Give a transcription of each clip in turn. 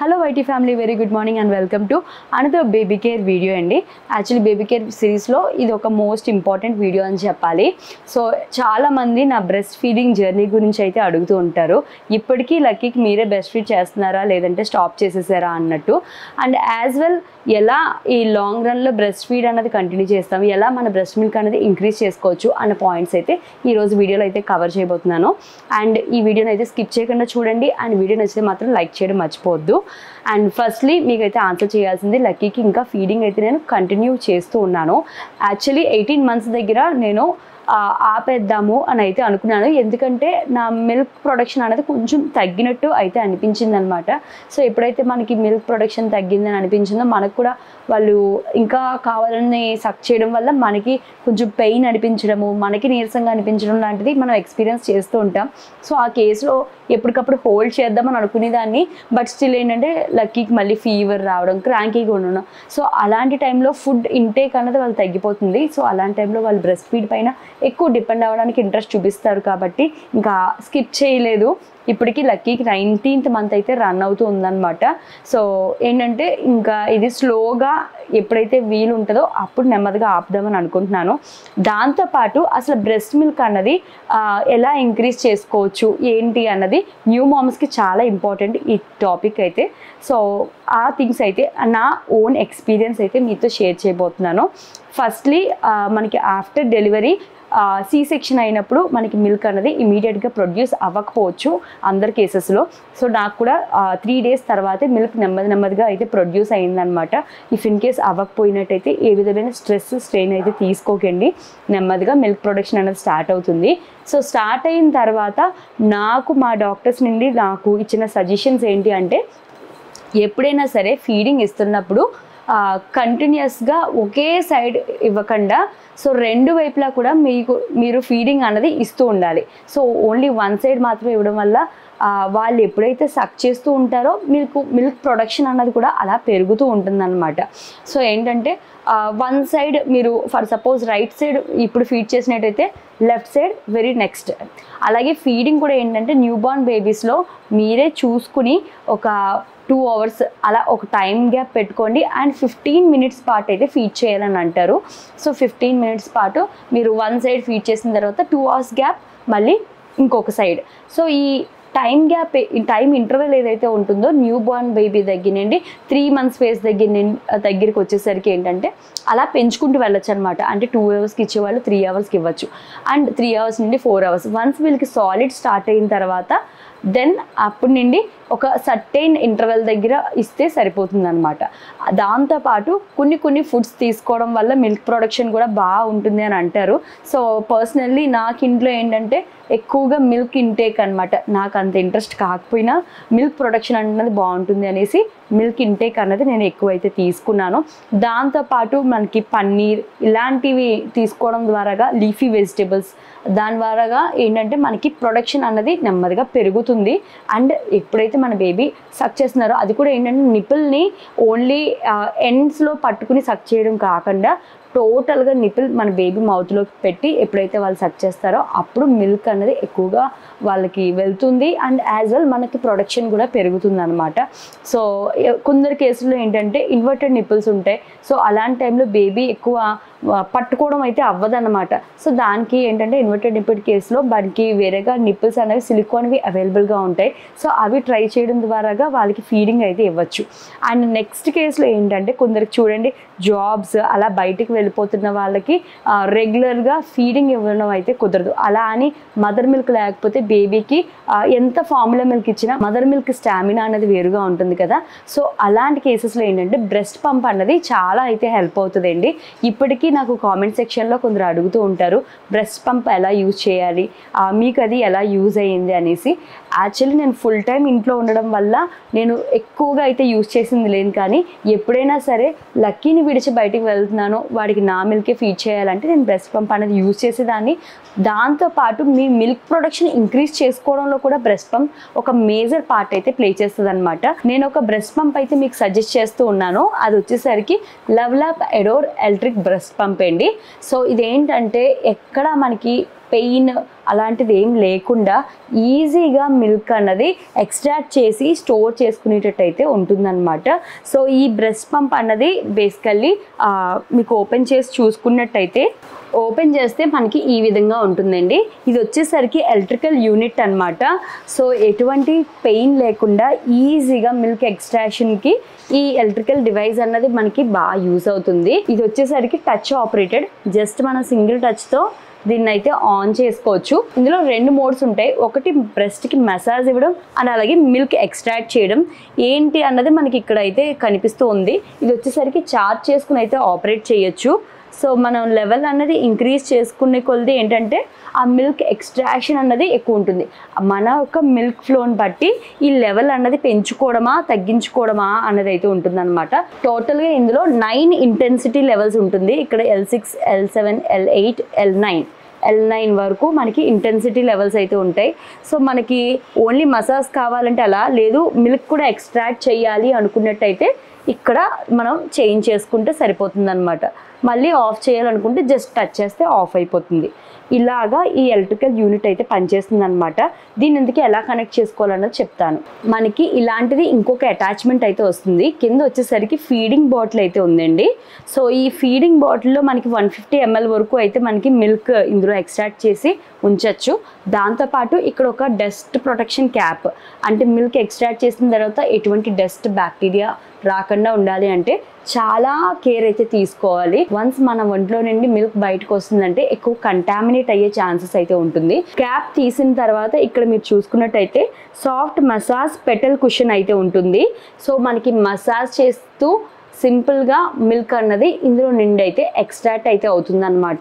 Hello YT family, very good morning and welcome to another baby care video అండి. Actually baby care సిరీస్లో ఇది ఒక most important video అని చెప్పాలి. So చాలామంది నా బ్రెస్ట్ ఫీడింగ్ జర్నీ గురించి అయితే అడుగుతూ ఉంటారు. ఇప్పటికీ లక్కీకి మీరే బ్రెస్ట్ ఫీడ్ చేస్తున్నారా లేదంటే స్టాప్ చేసేసారా అన్నట్టు. అండ్ యాజ్ వెల్ ఎలా ఈ లాంగ్ రన్లో బ్రెస్ట్ ఫీడ్ అనేది కంటిన్యూ చేస్తాం, ఎలా మన బ్రెస్ట్ మిల్క్ అనేది ఇంక్రీజ్ చేసుకోవచ్చు అన్న పాయింట్స్ అయితే ఈరోజు వీడియోలో అయితే కవర్ చేయబోతున్నాను. అండ్ ఈ వీడియోని అయితే స్కిప్ చేయకుండా చూడండి. అండ్ వీడియో నచ్చితే మాత్రం లైక్ చేయడం మర్చిపోవద్దు. అండ్ ఫస్ట్లీ మీకైతే ఆన్సర్ చేయాల్సింది, లక్కీకి ఇంకా ఫీడింగ్ అయితే నేను కంటిన్యూ చేస్తూ ఉన్నాను. యాక్చువల్లీ 18 months దగ్గర నేను ఆపేద్దాము అని అయితే అనుకున్నాను. ఎందుకంటే నా మిల్క్ ప్రొడక్షన్ అనేది కొంచెం తగ్గినట్టు అయితే అనిపించింది అనమాట. సో ఎప్పుడైతే మనకి మిల్క్ ప్రొడక్షన్ తగ్గిందని అనిపించిందో మనకు కూడా వాళ్ళు ఇంకా కావాలని సక్ చేయడం వల్ల మనకి కొంచెం పెయిన్ అనిపించడము, మనకి నీరసంగా అనిపించడం లాంటిది మనం ఎక్స్పీరియన్స్ చేస్తూ ఉంటాం. సో ఆ కేసులో ఎప్పటికప్పుడు హోల్డ్ చేద్దామని అనుకునేదాన్ని. బట్ స్టిల్ ఏంటంటే లక్కీకి మళ్ళీ ఫీవర్ రావడం, క్రాంకీగా ఉండడం. సో అలాంటి టైంలో ఫుడ్ ఇంటేక్ అన్నది వాళ్ళు తగ్గిపోతుంది. సో అలాంటి టైంలో వాళ్ళు బ్రెస్ట్ ఫీడ్ పైన ఎక్కువ డిపెండ్ అవ్వడానికి ఇంట్రెస్ట్ చూపిస్తారు కాబట్టి ఇంకా స్కిప్ చేయలేదు. ఇప్పటికీ లక్కీకి 19th month అయితే రన్ అవుతూ ఉందన్నమాట. సో ఏంటంటే ఇంకా ఇది స్లోగా ఎప్పుడైతే వీలు ఉంటుందో అప్పుడు నెమ్మదిగా ఆపుదామని అనుకుంటున్నాను. దాంతోపాటు అసలు బ్రెస్ట్ మిల్క్ అన్నది ఎలా ఇంక్రీజ్ చేసుకోవచ్చు ఏంటి అన్నది న్యూ మామ్స్కి చాలా ఇంపార్టెంట్ ఈ టాపిక్ అయితే. సో ఆ థింగ్స్ అయితే నా ఓన్ ఎక్స్పీరియన్స్ అయితే మీతో షేర్ చేయబోతున్నాను. ఫస్ట్లీ మనకి ఆఫ్టర్ డెలివరీ సి సెక్షన్ అయినప్పుడు మనకి మిల్క్ అనేది ఇమీడియట్గా ప్రొడ్యూస్ అవ్వకపోవచ్చు అందరి కేసెస్లో. సో నాకు కూడా 3 days తర్వాతే మిల్క్ నెమ్మదిగా అయితే ప్రొడ్యూస్ అయిందనమాట. ఇఫ్ ఇన్ కేస్ అవ్వకపోయినట్టయితే ఏ విధమైన స్ట్రెయిన్ అయితే తీసుకోకండి. నెమ్మదిగా మిల్క్ ప్రొడక్షన్ అనేది స్టార్ట్ అవుతుంది. సో స్టార్ట్ అయిన తర్వాత నాకు మా డాక్టర్స్ నుండి నాకు ఇచ్చిన సజెషన్స్ ఏంటి అంటే, ఎప్పుడైనా సరే ఫీడింగ్ ఇస్తున్నప్పుడు కంటిన్యూస్గా ఒకే సైడ్ ఇవ్వకుండా సో 2 వైపులా కూడా మీరు ఫీడింగ్ అన్నది ఇస్తూ ఉండాలి. సో ఓన్లీ 1 side మాత్రమే ఇవ్వడం వల్ల వాళ్ళు ఎప్పుడైతే సక్ చేస్తూ ఉంటారో మిల్క్ ప్రొడక్షన్ అన్నది కూడా అలా పెరుగుతూ ఉంటుందన్నమాట. సో ఏంటంటే 1 side మీరు ఫర్ సపోజ్ రైట్ సైడ్ ఇప్పుడు ఫీడ్ చేసినట్టయితే లెఫ్ట్ సైడ్ వెరీ నెక్స్ట్. అలాగే ఫీడింగ్ కూడా ఏంటంటే న్యూ బార్న్ బేబీస్లో మీరే చూసుకుని ఒక 2 hours అలా ఒక టైం గ్యాప్ పెట్టుకోండి. అండ్ 15 minutes పాటు అయితే ఫీడ్ చేయాలని అంటారు. సో 15 minutes పాటు మీరు 1 side ఫీడ్ చేసిన తర్వాత 2 hours గ్యాప్ మళ్ళీ ఇంకొక సైడ్. సో ఈ టైం ఇంటర్వెల్ ఏదైతే ఉంటుందో న్యూ బార్న్ బేబీ దగ్గర నుండి 3 months ఫేజ్ దగ్గరికి వచ్చేసరికి ఏంటంటే అలా పెంచుకుంటూ వెళ్ళొచ్చు అనమాట. అంటే 2 hours ఇచ్చేవాళ్ళు 3 hours ఇవ్వచ్చు. అండ్ 3 hours నుండి 4 hours వన్స్ వీళ్ళకి సాలిడ్ స్టార్ట్ అయిన తర్వాత దెన్ అప్పటి నుండి ఒక సర్టైన్ ఇంటర్వెల్ దగ్గర ఇస్తే సరిపోతుంది అనమాట. దాంతోపాటు కొన్ని ఫుడ్స్ తీసుకోవడం వల్ల మిల్క్ ప్రొడక్షన్ కూడా బాగా ఉంటుంది అని అంటారు. సో పర్సనల్లీ నాకు ఇంట్లో ఏంటంటే ఎక్కువగా మిల్క్ ఇంటేక్ అనమాట. నాకు అంత ఇంట్రెస్ట్ కాకపోయినా మిల్క్ ప్రొడక్షన్ అన్నది బాగుంటుంది అనేసి మిల్క్ ఇంటేక్ అన్నది నేను ఎక్కువైతే తీసుకున్నాను. దాంతోపాటు మనకి పన్నీర్ ఇలాంటివి తీసుకోవడం ద్వారాగా లీఫీ వెజిటేబుల్స్ దాని ద్వారాగా ఏంటంటే మనకి ప్రొడక్షన్ అన్నది నెమ్మదిగా పెరుగుతుంది. అండ్ ఎప్పుడైతే మన బేబీ సక్ చేస్తున్నారో అది కూడా ఏంటంటే నిపుల్ని ఓన్లీ ఎండ్స్లో పట్టుకుని సక్ చేయడం కాకుండా టోటల్గా నిపుల్ మన బేబీ మౌత్లోకి పెట్టి ఎప్పుడైతే వాళ్ళు సక్ చేస్తారో అప్పుడు మిల్క్ అనేది ఎక్కువగా వాళ్ళకి వెళ్తుంది. అండ్ యాజ్ వెల్ మనకి ప్రొడక్షన్ కూడా పెరుగుతుంది అనమాట. సో కొందరు కేసుల్లో ఏంటంటే ఇన్వర్టెడ్ నిపుల్స్ ఉంటాయి. సో అలాంటి టైంలో బేబీ ఎక్కువ పట్టుకోవడం అయితే అవ్వదన్నమాట. సో దానికి ఏంటంటే ఇన్వర్టెడ్ నిపుల్ కేసులో మనకి వేరేగా నిపుల్స్ అనేవి సిలికాన్వి అవైలబుల్గా ఉంటాయి. సో అవి ట్రై చేయడం ద్వారాగా వాళ్ళకి ఫీడింగ్ అయితే ఇవ్వచ్చు. అండ్ నెక్స్ట్ కేసులో ఏంటంటే కొందరికి చూడండి జాబ్స్ అలా బయటికి వెళ్ళిపోతున్న వాళ్ళకి రెగ్యులర్గా ఫీడింగ్ ఇవ్వడం అయితే కుదరదు. అలా అని మదర్ మిల్క్ లేకపోతే బేబీకి ఎంత ఫార్ములా మిల్క్ ఇచ్చినా మదర్ మిల్క్ స్టామినా అనేది వేరుగా ఉంటుంది కదా. సో అలాంటి కేసెస్లో ఏంటంటే బ్రెస్ట్ పంప్ అన్నది చాలా అయితే హెల్ప్ అవుతుందండి. ఇప్పటికీ నాకు కామెంట్ సెక్షన్లో కొందరు అడుగుతూ ఉంటారు బ్రెస్ట్ పంప్ ఎలా యూజ్ చేయాలి, మీకు అది ఎలా యూజ్ అయ్యింది అనేసి. యాక్చువల్లీ నేను ఫుల్ టైం ఇంట్లో ఉండడం వల్ల నేను ఎక్కువగా అయితే యూజ్ చేసింది లేదు. కానీ ఎప్పుడైనా సరే లక్కీని విడిచి బయటికి వెళ్తున్నాను, వాడికి నా మిల్కే ఫీడ్ చేయాలంటే నేను బ్రెస్ట్ పంప్ అనేది యూజ్ చేసేదాన్ని. దాంతోపాటు మీ మిల్క్ ప్రొడక్షన్ ఇంక్రీజ్ చేసుకోవడంలో కూడా బ్రెస్ట్ పంప్ ఒక మేజర్ పార్ట్ అయితే ప్లే చేస్తుంది అనమాట. నేను ఒక బ్రెస్ట్ పంప్ అయితే మీకు సజెస్ట్ చేస్తూ ఉన్నాను. అది వచ్చేసరికి లవ్లాప్ ఎడోర్ ఎలక్ట్రిక్ బ్రెస్ట్ పంప్ అండి. సో ఇదేంటంటే ఎక్కడ మనకి పెయిన్ అలాంటిది ఏం లేకుండా ఈజీగా మిల్క్ అన్నది ఎక్స్ట్రాక్ట్ చేసి స్టోర్ చేసుకునేటట్టయితే ఉంటుందన్నమాట. సో ఈ బ్రెస్ట్ పంప్ అన్నది బేసికల్లీ మీకు ఓపెన్ చేసి చూసుకున్నట్టయితే ఓపెన్ చేస్తే మనకి ఈ విధంగా ఉంటుందండి. ఇది వచ్చేసరికి ఎలక్ట్రికల్ యూనిట్ అనమాట. సో ఎటువంటి పెయిన్ లేకుండా ఈజీగా మిల్క్ ఎక్స్ట్రాక్షన్కి ఈ ఎలక్ట్రికల్ డివైస్ అన్నది మనకి బాగా యూజ్ అవుతుంది. ఇది వచ్చేసరికి టచ్ ఆపరేటెడ్, జస్ట్ మన సింగిల్ టచ్తో దీన్ని అయితే ఆన్ చేసుకోవచ్చు. ఇందులో 2 మోడ్స్ ఉంటాయి. ఒకటి బ్రెస్ట్కి మసాజ్ ఇవ్వడం అండ్ అలాగే మిల్క్ ఎక్స్ట్రాక్ట్ చేయడం ఏంటి అన్నది మనకి ఇక్కడ అయితే కనిపిస్తూ ఉంది. ఇది వచ్చేసరికి చార్జ్ చేసుకుని అయితే ఆపరేట్ చేయొచ్చు. సో మనం లెవెల్ అన్నది ఇంక్రీజ్ చేసుకునే కొలది ఏంటంటే ఆ మిల్క్ ఎక్స్ట్రాక్షన్ అన్నది ఎక్కువ ఉంటుంది. మన యొక్క మిల్క్ ఫ్లోని బట్టి ఈ లెవెల్ అన్నది పెంచుకోవడమా తగ్గించుకోవడమా అన్నది అయితే ఉంటుందన్నమాట. టోటల్గా ఇందులో 9 ఇంటెన్సిటీ లెవెల్స్ ఉంటుంది. ఇక్కడ L6, L7, L8, L9 వరకు మనకి ఇంటెన్సిటీ లెవెల్స్ అయితే ఉంటాయి. సో మనకి ఓన్లీ మసాజ్ కావాలంటే అలా, లేదు మిల్క్ కూడా ఎక్స్ట్రాక్ట్ చేయాలి అనుకున్నట్టయితే ఇక్కడ మనం చేంజ్ చేసుకుంటే సరిపోతుంది అనమాట. మళ్ళీ ఆఫ్ చేయాలనుకుంటే జస్ట్ టచ్ చేస్తే ఆఫ్ అయిపోతుంది. ఇలాగా ఈ ఎలక్ట్రికల్ యూనిట్ అయితే పనిచేస్తుంది అనమాట. దీని ఎందుకు ఎలా కనెక్ట్ చేసుకోవాలన్నది చెప్తాను. మనకి ఇలాంటిది ఇంకొక అటాచ్మెంట్ అయితే వస్తుంది. కింద వచ్చేసరికి ఫీడింగ్ బాటిల్ అయితే ఉందండి. సో ఈ ఫీడింగ్ బాటిల్లో మనకి 150 ml వరకు అయితే మనకి మిల్క్ ఇందులో ఎక్స్ట్రాక్ట్ చేసి ఉంచవచ్చు. దాంతోపాటు ఇక్కడ ఒక డస్ట్ ప్రొటెక్షన్ క్యాప్, అంటే మిల్క్ ఎక్స్ట్రాక్ట్ చేసిన తర్వాత ఎటువంటి డస్ట్ బ్యాక్టీరియా రాకుండా ఉండాలి అంటే చాలా కేర్ అయితే తీసుకోవాలి. వన్స్ మన ఒంట్లో నుండి మిల్క్ బయటకు వస్తుందంటే ఎక్కువ కంటామినేట్ అయ్యే ఛాన్సెస్ అయితే ఉంటుంది. క్యాప్ తీసిన తర్వాత ఇక్కడ మీరు చూసుకున్నట్టయితే సాఫ్ట్ మసాజ్ పెటల్ కుషన్ అయితే ఉంటుంది. సో మనకి మసాజ్ చేస్తూ సింపుల్గా మిల్క్ అన్నది ఇందులో నిండి అయితే ఎక్స్ట్రాక్ట్ అయితే అవుతుందన్నమాట.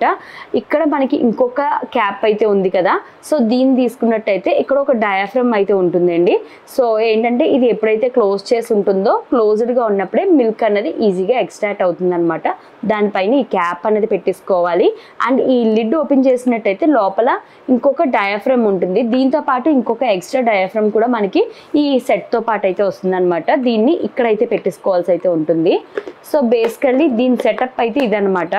ఇక్కడ మనకి ఇంకొక క్యాప్ అయితే ఉంది కదా, సో దీన్ని తీసుకున్నట్టయితే ఇక్కడ ఒక డయాఫ్రమ్ అయితే ఉంటుందండి. సో ఏంటంటే ఇది ఎప్పుడైతే క్లోజ్ చేసి ఉంటుందో క్లోజ్డ్గా ఉన్నప్పుడే మిల్క్ అన్నది ఈజీగా ఎక్స్ట్రాక్ట్ అవుతుందన్నమాట. దానిపైన ఈ క్యాప్ అనేది పెట్టేసుకోవాలి. అండ్ ఈ లిడ్ ఓపెన్ చేసినట్టయితే లోపల ఇంకొక డయాఫ్రమ్ ఉంటుంది. దీంతో పాటు ఇంకొక ఎక్స్ట్రా డయాఫ్రమ్ కూడా మనకి ఈ సెట్తో పాటు అయితే వస్తుందన్నమాట. దీన్ని ఇక్కడైతే పెట్టేసుకోవాల్సి అయితే ఉంటుంది. సో బేసికల్లీ దీని సెటప్ అయితే ఇదనమాట.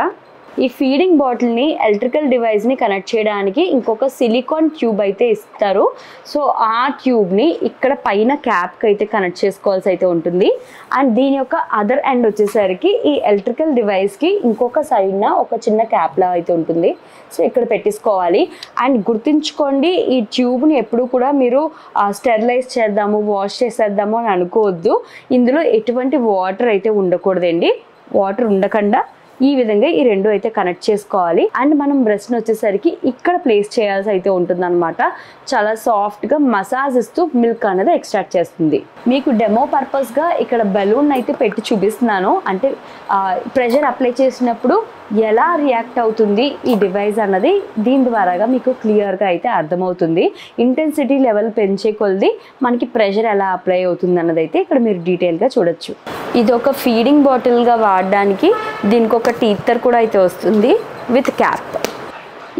ఈ ఫీడింగ్ బాటిల్ని ఎలక్ట్రికల్ డివైస్ని కనెక్ట్ చేయడానికి ఇంకొక సిలికాన్ ట్యూబ్ అయితే ఇస్తారు. సో ఆ ట్యూబ్ని ఇక్కడ పైన క్యాప్కి అయితే కనెక్ట్ చేసుకోవాల్సి అయితే ఉంటుంది. అండ్ దీని యొక్క అదర్ ఎండ్ వచ్చేసరికి ఈ ఎలక్ట్రికల్ డివైస్కి ఇంకొక సైడ్న ఒక చిన్న క్యాప్లా అయితే ఉంటుంది. సో ఇక్కడ పెట్టేసుకోవాలి. అండ్ గుర్తుంచుకోండి, ఈ ట్యూబ్ని ఎప్పుడు కూడా మీరు స్టెరిలైజ్ చేద్దాము, వాష్ చేసేద్దాము అని అనుకోవద్దు. ఇందులో ఎటువంటి వాటర్ అయితే ఉండకూడదండి. వాటర్ ఉండకుండా ఈ విధంగా ఈ రెండు అయితే కనెక్ట్ చేసుకోవాలి. అండ్ మనం బ్రెస్ట్ని వచ్చేసరికి ఇక్కడ ప్లేస్ చేయాల్సి అయితే ఉంటుందన్నమాట. చాలా సాఫ్ట్గా మసాజ్ ఇస్తూ మిల్క్ అనేది ఎక్స్ట్రాక్ట్ చేస్తుంది. మీకు డెమో పర్పస్గా ఇక్కడ బెలూన్ అయితే పెట్టి చూపిస్తున్నాను. అంటే ప్రెషర్ అప్లై చేసినప్పుడు ఎలా రియాక్ట్ అవుతుంది ఈ డివైస్ అన్నది దీని ద్వారాగా మీకు క్లియర్గా అయితే అర్థమవుతుంది. ఇంటెన్సిటీ లెవెల్ పెంచే కొలది మనకి ప్రెషర్ ఎలా అప్లై అవుతుంది అన్నది అయితే ఇక్కడ మీరు డీటెయిల్గా చూడొచ్చు. ఇది ఒక ఫీడింగ్ బాటిల్గా వాడడానికి దీనికి ఒక టీతర్ కూడా అయితే వస్తుంది విత్ క్యాప్.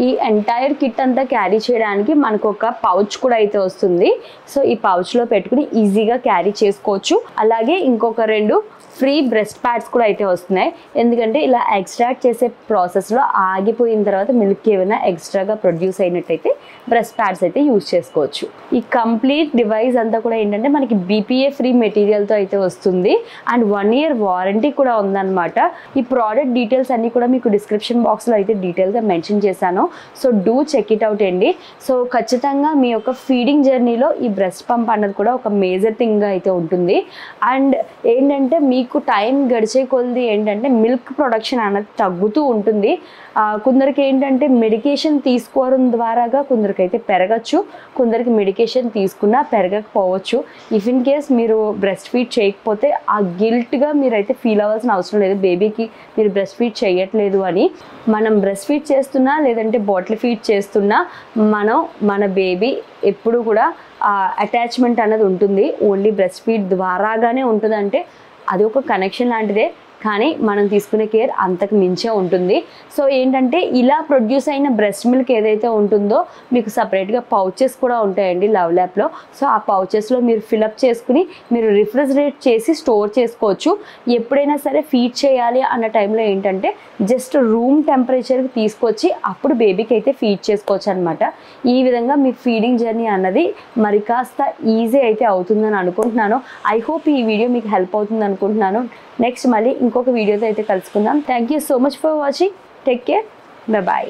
ఈ ఎంటైర్ కిట్ అంతా క్యారీ చేయడానికి మనకు ఒక పౌచ్ కూడా అయితే వస్తుంది. సో ఈ పౌచ్లో పెట్టుకుని ఈజీగా క్యారీ చేసుకోవచ్చు. అలాగే ఇంకొక 2 ఫ్రీ బ్రెస్ట్ ప్యాడ్స్ కూడా అయితే వస్తున్నాయి. ఎందుకంటే ఇలా ఎక్స్ట్రాక్ట్ చేసే ప్రాసెస్లో ఆగిపోయిన తర్వాత మిల్క్ ఏమైనా ఎక్స్ట్రాగా ప్రొడ్యూస్ అయినట్టయితే బ్రెస్ట్ ప్యాడ్స్ అయితే యూజ్ చేసుకోవచ్చు. ఈ కంప్లీట్ డివైస్ అంతా కూడా ఏంటంటే మనకి BPA ఫ్రీ మెటీరియల్తో అయితే వస్తుంది. అండ్ 1 year వారంటీ కూడా ఉందన్నమాట. ఈ ప్రోడక్ట్ డీటెయిల్స్ అన్నీ కూడా మీకు డిస్క్రిప్షన్ బాక్స్లో అయితే డీటెయిల్గా మెన్షన్ చేశాను. So do check it out అండి. సో ఖచ్చితంగా మీ యొక్క ఫీడింగ్ జర్నీలో ఈ బ్రెస్ట్ పంప్ అన్నది కూడా ఒక మేజర్ థింగ్గా అయితే ఉంటుంది. అండ్ ఏంటంటే మీకు టైం గడిచే కొలది ఏంటంటే మిల్క్ ప్రొడక్షన్ అన్నది తగ్గుతూ ఉంటుంది. కొందరికి ఏంటంటే మెడికేషన్ తీసుకోవడం ద్వారాగా కొందరికైతే పెరగచ్చు, కొందరికి మెడికేషన్ తీసుకున్నా పెరగకపోవచ్చు. ఇఫ్ ఇన్ కేస్ మీరు బ్రెస్ట్ ఫీడ్ చేయకపోతే ఆ గిల్ట్గా మీరైతే ఫీల్ అవ్వాల్సిన అవసరం లేదు. బేబీకి మీరు బ్రెస్ట్ ఫీడ్ చేయట్లేదు అని. మనం బ్రెస్ట్ ఫీడ్ చేస్తున్నా లేదంటే బాటిల్ ఫీడ్ చేస్తున్నా మన బేబీ ఎప్పుడు కూడా అటాచ్మెంట్ అన్నది ఉంటుంది. ఓన్లీ బ్రెస్ట్ ఫీడ్ ద్వారాగానే ఉంటుంది. అంటే అది ఒక కనెక్షన్ లాంటిదే. కానీ మనం తీసుకునే కేర్ అంతకు మించే ఉంటుంది. సో ఏంటంటే ఇలా ప్రొడ్యూస్ అయిన బ్రెస్ట్ మిల్క్ ఏదైతే ఉంటుందో మీకు సపరేట్గా పౌచెస్ కూడా ఉంటాయండి లవ్ ల్యాబ్లో. సో ఆ పౌచెస్లో మీరు ఫిలప్ చేసుకుని మీరు రిఫ్రిజిరేట్ చేసి స్టోర్ చేసుకోవచ్చు. ఎప్పుడైనా సరే ఫీడ్ చేయాలి అన్న టైంలో ఏంటంటే జస్ట్ రూమ్ టెంపరేచర్కి తీసుకొచ్చి అప్పుడు బేబీకి అయితే ఫీడ్ చేసుకోవచ్చు అనమాట. ఈ విధంగా మీ ఫీడింగ్ జర్నీ అన్నది మరి కాస్త ఈజీ అయితే అవుతుందని అనుకుంటున్నాను. ఐ హోప్ ఈ వీడియో మీకు హెల్ప్ అవుతుంది అనుకుంటున్నాను. నెక్స్ట్ మళ్ళీ ఇంకొక వీడియోతో అయితే కలుసుకుందాం. Thank you so much for watching. Take care. Bye.